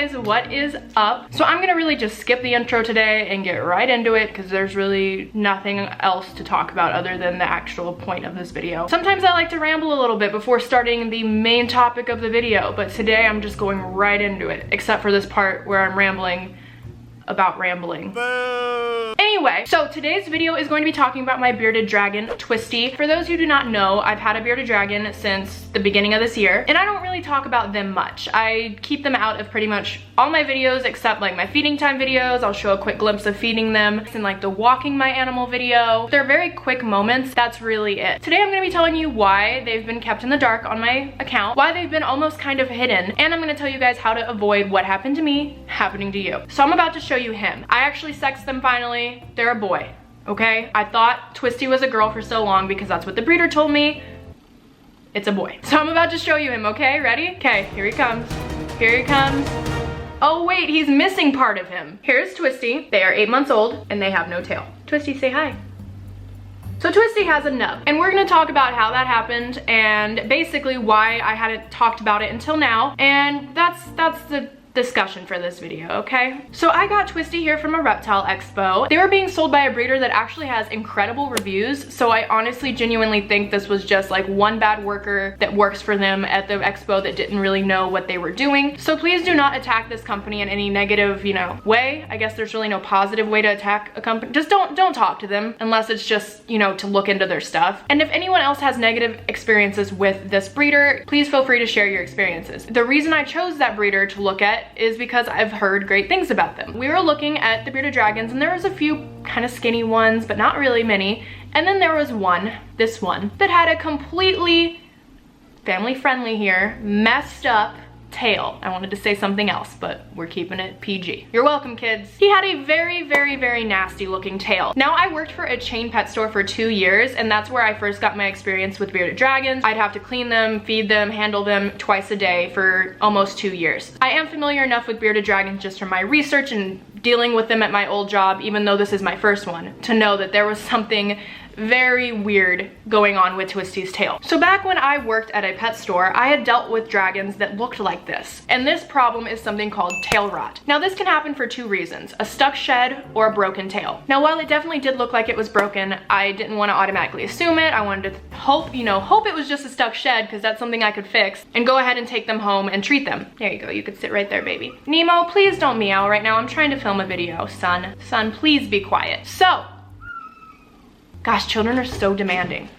guys, what is up? So I'm gonna really just skip the intro today and get right into it because there's really nothing else to talk about other than the actual point of this video. Sometimes I like to ramble a little bit before starting the main topic of the video, but today I'm just going right into it, except for this part where I'm rambling about rambling. Anyway, so today's video is going to be talking about my bearded dragon, Twisty. For those who do not know, I've had a bearded dragon since the beginning of this year, and I don't really talk about them much. I keep them out of pretty much all my videos except like my feeding time videos. I'll show a quick glimpse of feeding them, and like the walking my animal video. They're very quick moments, that's really it. Today I'm gonna be telling you why they've been kept in the dark on my account, why they've been almost kind of hidden, and I'm gonna tell you guys how to avoid what happened to me happening to you. So I'm about to show you him. I actually sexed them finally. They're a boy, okay? I thought Twisty was a girl for so long because that's what the breeder told me. It's a boy. So I'm about to show you him, okay? Ready? Okay, here he comes. Here he comes. Oh wait, he's missing part of him. Here's Twisty. They are 8 months old and they have no tail. Twisty, say hi. So Twisty has a nub, and we're gonna talk about how that happened and basically why I hadn't talked about it until now, and that's the discussion for this video, okay? So I got Twisty here from a reptile expo. They were being sold by a breeder that actually has incredible reviews, so I honestly genuinely think this was just like one bad worker that works for them at the expo that didn't really know what they were doing. So please do not attack this company in any negative, you know, way. I guess there's really no positive way to attack a company. Just don't talk to them unless it's just, you know, to look into their stuff. And if anyone else has negative experiences with this breeder, please feel free to share your experiences. The reason I chose that breeder to look at is because I've heard great things about them. We were looking at the bearded dragons and there was a few kind of skinny ones, but not really many. And then there was one, this one, that had a completely family friendly here, messed up tail. I wanted to say something else, but we're keeping it PG. You're welcome, kids. He had a very nasty looking tail. Now, I worked for a chain pet store for 2 years, and that's where I first got my experience with bearded dragons. I'd have to clean them, feed them, handle them twice a day for almost 2 years. I am familiar enough with bearded dragons just from my research and dealing with them at my old job, even though this is my first one, to know that there was something very weird going on with Twisty's tail. So back when I worked at a pet store, I had dealt with dragons that looked like this. And this problem is something called tail rot. Now this can happen for 2 reasons, a stuck shed or a broken tail. Now while it definitely did look like it was broken, I didn't want to automatically assume it. I wanted to hope it was just a stuck shed because that's something I could fix and go ahead and take them home and treat them. There you go, you could sit right there, baby. Nemo, please don't meow right now. I'm trying to film a video, son. Son, please be quiet. So, gosh, children are so demanding.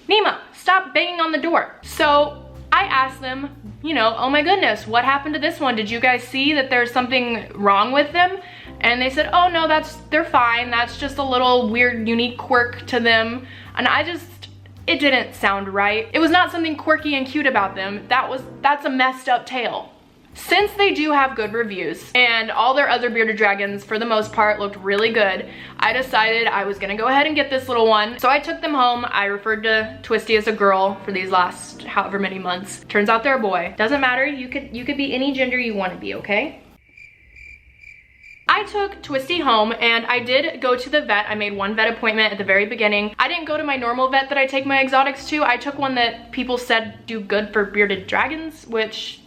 Nemo, stop banging on the door. So I asked them, you know, oh my goodness, what happened to this one? Did you guys see that there's something wrong with them? And they said, oh no, they're fine. That's just a little weird, unique quirk to them. And it didn't sound right. It was not something quirky and cute about them. That's a messed up tail. Since they do have good reviews and all their other bearded dragons for the most part looked really good, I decided I was gonna go ahead and get this little one. So I took them home. I referred to Twisty as a girl for these last however many months. Turns out they're a boy. Doesn't matter, you could be any gender you want to be, okay? I took Twisty home and I did go to the vet. I made one vet appointment at the very beginning. I didn't go to my normal vet that I take my exotics to. I took one that people said do good for bearded dragons, which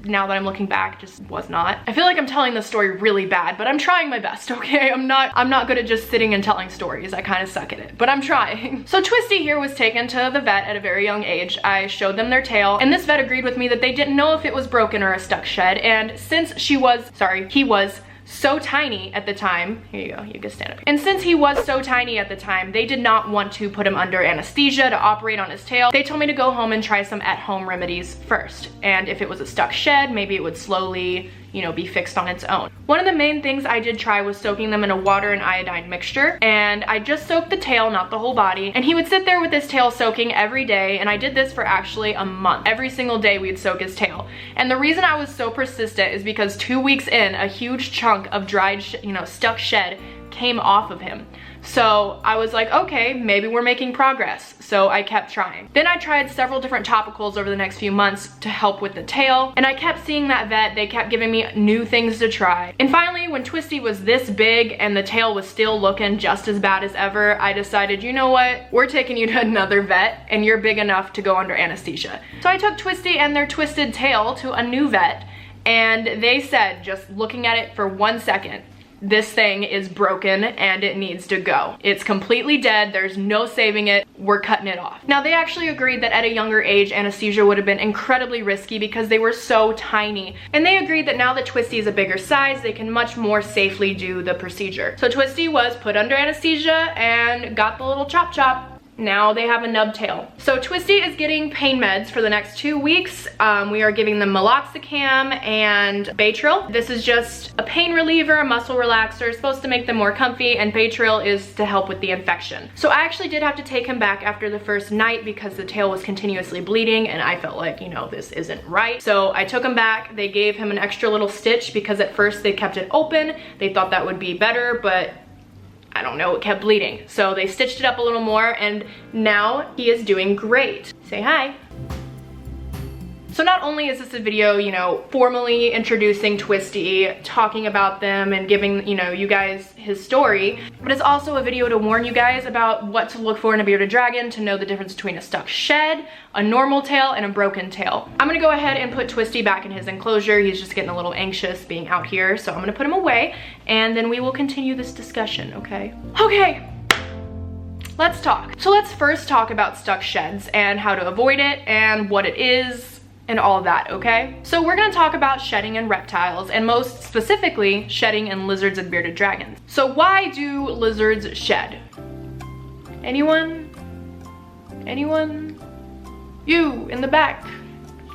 now that I'm looking back, just was not. I feel like I'm telling this story really bad, but I'm trying my best, okay? I'm not good at just sitting and telling stories. I kind of suck at it, but I'm trying. So Twisty here was taken to the vet at a very young age. I showed them their tail, and this vet agreed with me that they didn't know if it was broken or a stuck shed, and since he was so tiny at the time, here you go, you can stand up here. And since he was so tiny at the time, they did not want to put him under anesthesia to operate on his tail. They told me to go home and try some at-home remedies first. And if it was a stuck shed, maybe it would slowly, you know, be fixed on its own. One of the main things I did try was soaking them in a water and iodine mixture. And I just soaked the tail, not the whole body. And he would sit there with his tail soaking every day. And I did this for actually a month. Every single day we'd soak his tail. And the reason I was so persistent is because 2 weeks in, a huge chunk of dried, stuck shed came off of him. So I was like, okay, maybe we're making progress. So I kept trying. Then I tried several different topicals over the next few months to help with the tail. And I kept seeing that vet. They kept giving me new things to try. And finally, when Twisty was this big and the tail was still looking just as bad as ever, I decided, you know what? We're taking you to another vet and you're big enough to go under anesthesia. So I took Twisty and their twisted tail to a new vet. And they said, just looking at it for 1 second, this thing is broken and it needs to go. It's completely dead. There's no saving it. We're cutting it off. Now, they actually agreed that at a younger age, anesthesia would have been incredibly risky because they were so tiny. And they agreed that now that Twisty is a bigger size, they can much more safely do the procedure. So Twisty was put under anesthesia and got the little chop chop. Now they have a nub tail. So Twisty is getting pain meds for the next 2 weeks. We are giving them meloxicam and Baytril. This is just a pain reliever, a muscle relaxer, supposed to make them more comfy, and Baytril is to help with the infection. So I actually did have to take him back after the first night because the tail was continuously bleeding and I felt like, you know, this isn't right. So I took him back. They gave him an extra little stitch because at first they kept it open. They thought that would be better, but I don't know, it kept bleeding. So they stitched it up a little more and now he is doing great. Say hi. So not only is this a video, you know, formally introducing Twisty, talking about them and giving, you know, you guys his story, but it's also a video to warn you guys about what to look for in a bearded dragon, to know the difference between a stuck shed, a normal tail, and a broken tail. I'm gonna go ahead and put Twisty back in his enclosure. He's just getting a little anxious being out here, so I'm gonna put him away and then we will continue this discussion, okay? Okay. Let's talk. So let's first talk about stuck sheds and how to avoid it and what it is and all that, okay? So we're gonna talk about shedding in reptiles, and most specifically, shedding in lizards and bearded dragons. So why do lizards shed? Anyone? Anyone? You in the back.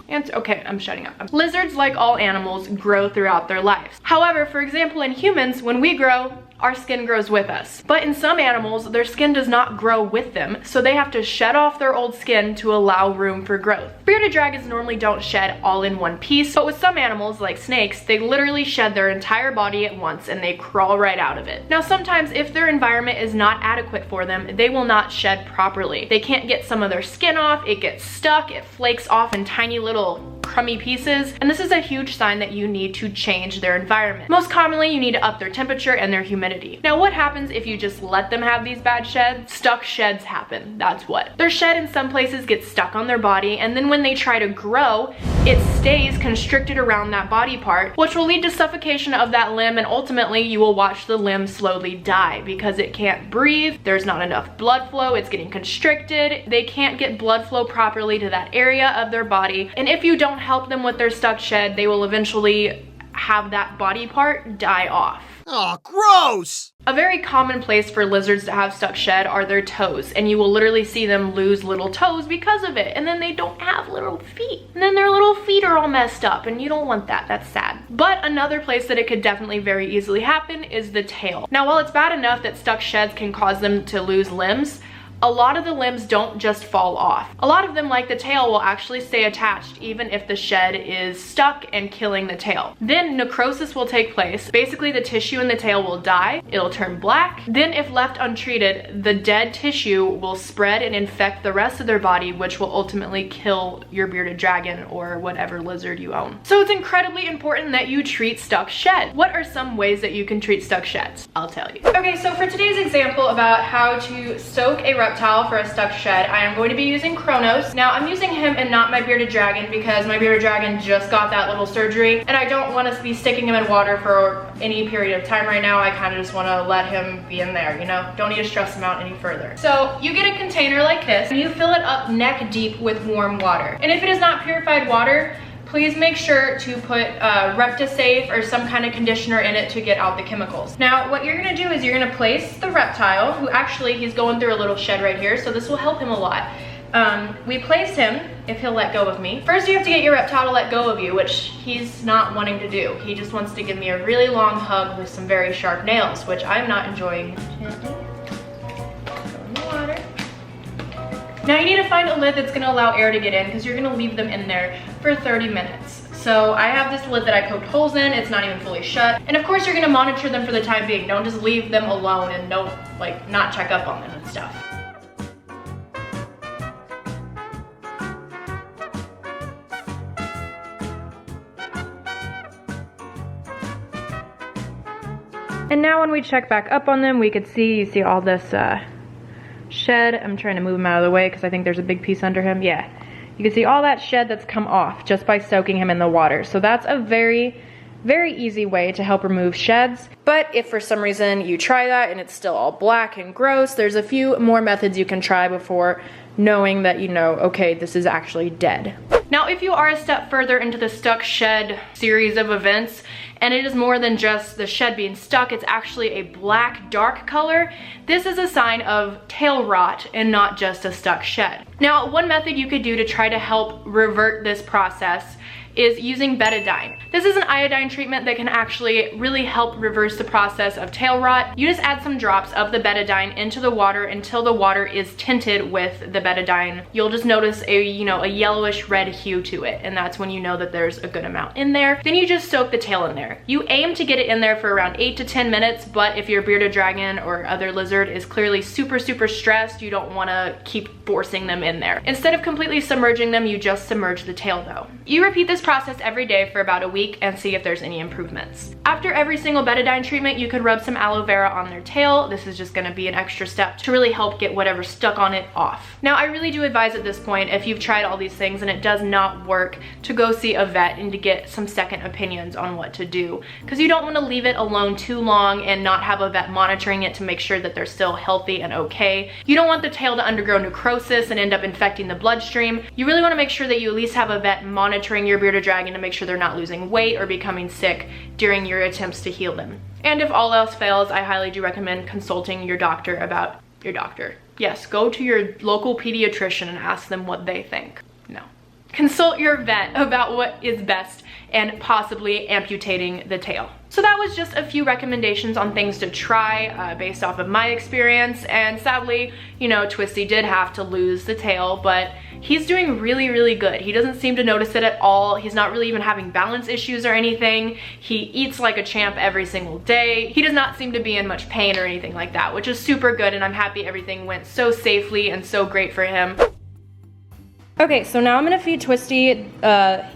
Answer. Okay, I'm shutting up. Lizards, like all animals, grow throughout their lives. However, for example, in humans, when we grow, our skin grows with us. But in some animals, their skin does not grow with them, so they have to shed off their old skin to allow room for growth. Bearded dragons normally don't shed all in one piece, but with some animals, like snakes, they literally shed their entire body at once and they crawl right out of it. Now, sometimes if their environment is not adequate for them, they will not shed properly. They can't get some of their skin off, it gets stuck, it flakes off in tiny little crummy pieces, and this is a huge sign that you need to change their environment. Most commonly, you need to up their temperature and their humidity. Now, what happens if you just let them have these bad sheds? Stuck sheds happen, that's what. Their shed in some places gets stuck on their body, and then when they try to grow, it stays constricted around that body part, which will lead to suffocation of that limb, and ultimately you will watch the limb slowly die because it can't breathe, there's not enough blood flow, it's getting constricted, they can't get blood flow properly to that area of their body, and if you don't help them with their stuck shed, they will eventually have that body part die off. Oh, gross! A very common place for lizards to have stuck shed are their toes, and you will literally see them lose little toes because of it, and then they don't have little feet, and then their little feet are all messed up, and you don't want that. That's sad. But another place that it could definitely very easily happen is the tail. Now, while it's bad enough that stuck sheds can cause them to lose limbs, a lot of the limbs don't just fall off. A lot of them, like the tail, will actually stay attached even if the shed is stuck and killing the tail. Then necrosis will take place. Basically, the tissue in the tail will die. It'll turn black. Then if left untreated, the dead tissue will spread and infect the rest of their body, which will ultimately kill your bearded dragon or whatever lizard you own. So it's incredibly important that you treat stuck shed. What are some ways that you can treat stuck sheds? I'll tell you. Okay, so for today's example about how to soak a reptile for a stuck shed, I am going to be using Kronos. Now, I'm using him and not my bearded dragon because my bearded dragon just got that little surgery and I don't want to be sticking him in water for any period of time right now. I kind of just want to let him be in there, you know? Don't need to stress him out any further. So you get a container like this and you fill it up neck deep with warm water. And if it is not purified water, please make sure to put Reptisafe or some kind of conditioner in it to get out the chemicals. Now, what you're gonna do is you're gonna place the reptile, who actually, he's going through a little shed right here, so this will help him a lot. We place him, if he'll let go of me. First, you have to get your reptile to let go of you, which he's not wanting to do. He just wants to give me a really long hug with some very sharp nails, which I'm not enjoying. Now you need to find a lid that's gonna allow air to get in because you're gonna leave them in there for 30 minutes. So I have this lid that I poked holes in, it's not even fully shut. And of course you're gonna monitor them for the time being. Don't just leave them alone and don't, like, not check up on them and stuff. And now when we check back up on them, we could see, you see all this shed. I'm trying to move him out of the way because I think there's a big piece under him. Yeah, You can see all that shed that's come off just by soaking him in the water. So that's a very easy way to help remove sheds. But if for some reason you try that and it's still all black and gross, there's a few more methods you can try before knowing that you know, okay, this is actually dead. Now, if you are a step further into the stuck shed series of events, and it is more than just the shed being stuck, it's actually a black dark color, this is a sign of tail rot and not just a stuck shed. Now, one method you could do to try to help revert this process is using betadine. This is an iodine treatment that can actually really help reverse the process of tail rot. You just add some drops of the betadine into the water until the water is tinted with the betadine. You'll just notice a yellowish red hue to it, and that's when you know that there's a good amount in there. Then you just soak the tail in there. You aim to get it in there for around 8 to 10 minutes, but if your bearded dragon or other lizard is clearly super stressed, you don't wanna keep forcing them in there. Instead of completely submerging them, you just submerge the tail though. You repeat this process every day for about a week and see if there's any improvements. After every single betadine treatment, you could rub some aloe vera on their tail. This is just gonna be an extra step to really help get whatever's stuck on it off. Now, I really do advise at this point, if you've tried all these things and it does not work, to go see a vet and to get some second opinions on what to do, because you don't want to leave it alone too long and not have a vet monitoring it to make sure that they're still healthy and okay. You don't want the tail to undergo necrosis and end up infecting the bloodstream. You really want to make sure that you at least have a vet monitoring your bearded dragon to make sure they're not losing weight or becoming sick during your attempts to heal them. And if all else fails, I highly do recommend consulting your doctor about your doctor. Yes, go to your local pediatrician and ask them what they think. No. Consult your vet about what is best and possibly amputating the tail. So that was just a few recommendations on things to try based off of my experience. And sadly, Twisty did have to lose the tail, but he's doing really good. He doesn't seem to notice it at all. He's not really even having balance issues or anything. He eats like a champ every single day. He does not seem to be in much pain or anything like that, which is super good, and I'm happy everything went so safely and so great for him. Okay, so now I'm gonna feed Twisty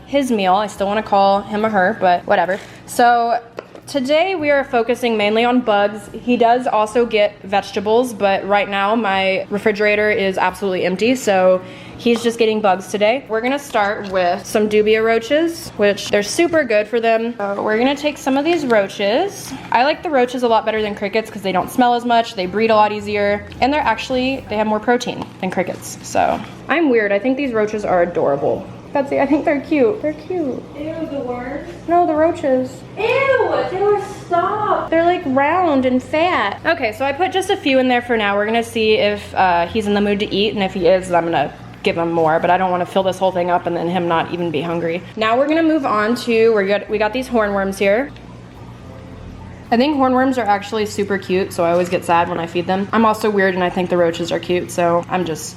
his meal. I still wanna call him or her, but whatever. So today we are focusing mainly on bugs. He does also get vegetables, but right now my refrigerator is absolutely empty, so he's just getting bugs today. We're gonna start with some dubia roaches, which they're super good for them. So we're gonna take some of these roaches. I like the roaches a lot better than crickets because they don't smell as much, they breed a lot easier, and they have more protein than crickets. So I'm weird, I think these roaches are adorable. Betsy, I think they're cute. They're cute. Ew, the worms? No, the roaches. Ew, Taylor, stop. They're like round and fat. Okay, so I put just a few in there for now. We're gonna see if he's in the mood to eat, and if he is, I'm gonna give him more, but I don't want to fill this whole thing up and then him not even be hungry. Now we're gonna move on to, we got these hornworms here. I think hornworms are actually super cute, so I always get sad when I feed them. I'm also weird and I think the roaches are cute, so I'm just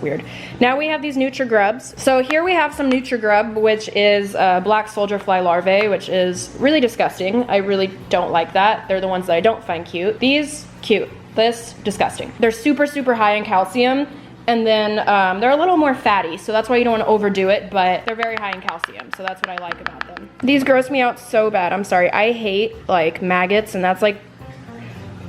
weird. Now we have these Nutri-Grubs. So here we have some Nutri-Grub, which is black soldier fly larvae, which is really disgusting. I really don't like that. They're the ones that I don't find cute. These, cute. This, disgusting. They're super high in calcium. And then they're a little more fatty, so that's why you don't want to overdo it, but they're very high in calcium, so that's what I like about them. These gross me out so bad. I'm sorry. I hate like maggots, and that's like,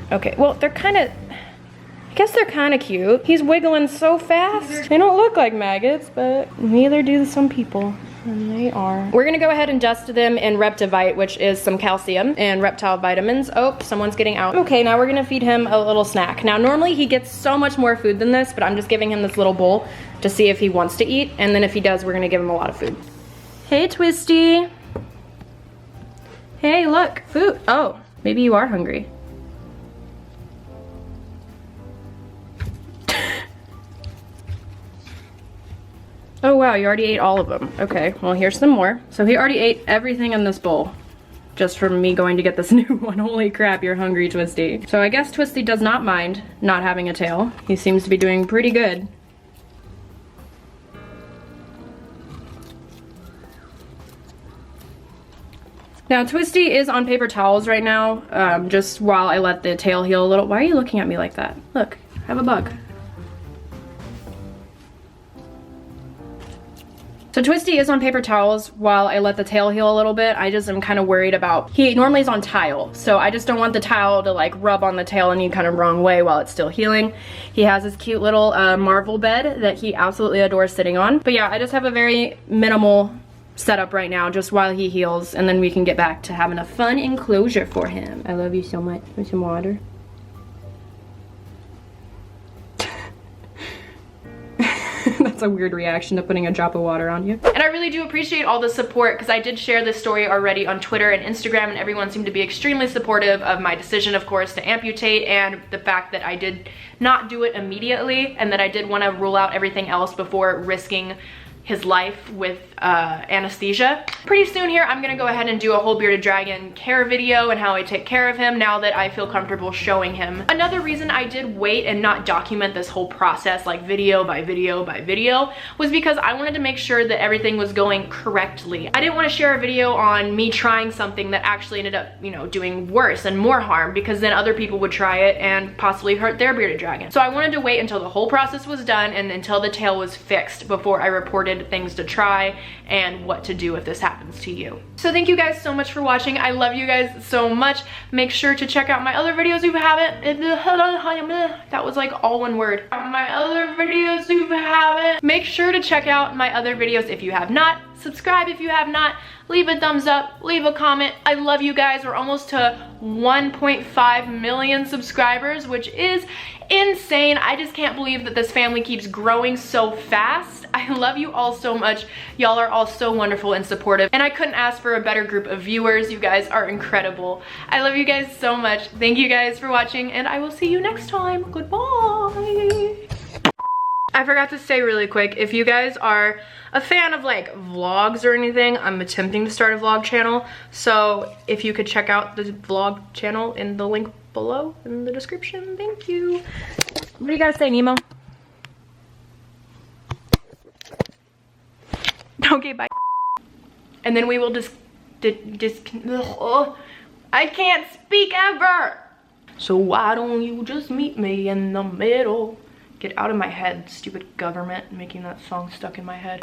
okay, well, they're kind of, I guess they're kind of cute. He's wiggling so fast. They don't look like maggots, but neither do some people. And they are. We're gonna go ahead and dust them in Reptivite, which is some calcium and reptile vitamins. Oh, someone's getting out. Okay, now we're gonna feed him a little snack. Now, normally he gets so much more food than this, but I'm just giving him this little bowl to see if he wants to eat, and then if he does, we're gonna give him a lot of food. Hey, Twisty. Hey, look, food. Oh, maybe you are hungry. Oh wow, you already ate all of them. Okay, well here's some more. So he already ate everything in this bowl just from me going to get this new one. Holy crap, you're hungry, Twisty. So I guess Twisty does not mind not having a tail. He seems to be doing pretty good. Now Twisty is on paper towels right now, just while I let the tail heal a little. Why are you looking at me like that? Look, I have a bug. So So Twisty is on paper towels while I let the tail heal a little bit. I just am kind of worried about, he normally is on tile, so I just don't want the towel to like rub on the tail any kind of wrong way while it's still healing. He has his cute little Marvel bed that he absolutely adores sitting on. But yeah, I just have a very minimal setup right now just while he heals, and then we can get back to having a fun enclosure for him. I love you so much. Want some water? That's a weird reaction to putting a drop of water on you. And I really do appreciate all the support, because I did share this story already on Twitter and Instagram, and everyone seemed to be extremely supportive of my decision, of course, to amputate, and the fact that I did not do it immediately, and that I did want to rule out everything else before risking his life with anesthesia. Pretty soon here, I'm gonna go ahead and do a whole bearded dragon care video and how I take care of him now that I feel comfortable showing him. Another reason I did wait and not document this whole process like video by video by video was because I wanted to make sure that everything was going correctly. I didn't want to share a video on me trying something that actually ended up, you know, doing worse and more harm, because then other people would try it and possibly hurt their bearded dragon. So I wanted to wait until the whole process was done and until the tail was fixed before I reported things to try and what to do if this happens to you. So thank you guys so much for watching. I love you guys so much. Make sure to check out my other videos if you haven't. That was like all one word. My other videos if you haven't. Make sure to check out my other videos if you have not. Subscribe if you have not. Leave a thumbs up, leave a comment. I love you guys. We're almost to 1.5 million subscribers, which is insane. I just can't believe that this family keeps growing so fast. I love you all so much. Y'all are all so wonderful and supportive, and I couldn't ask for a better group of viewers. You guys are incredible. I love you guys so much. Thank you guys for watching, and I will see you next time. Goodbye. I forgot to say really quick, if you guys are a fan of like vlogs or anything, I'm attempting to start a vlog channel. So if you could check out the vlog channel in the link below in the description. Thank you. What do you guys say, Nemo? Okay, bye. And then we will I can't speak ever. So why don't you just meet me in the middle? Get out of my head, stupid government, making that song stuck in my head.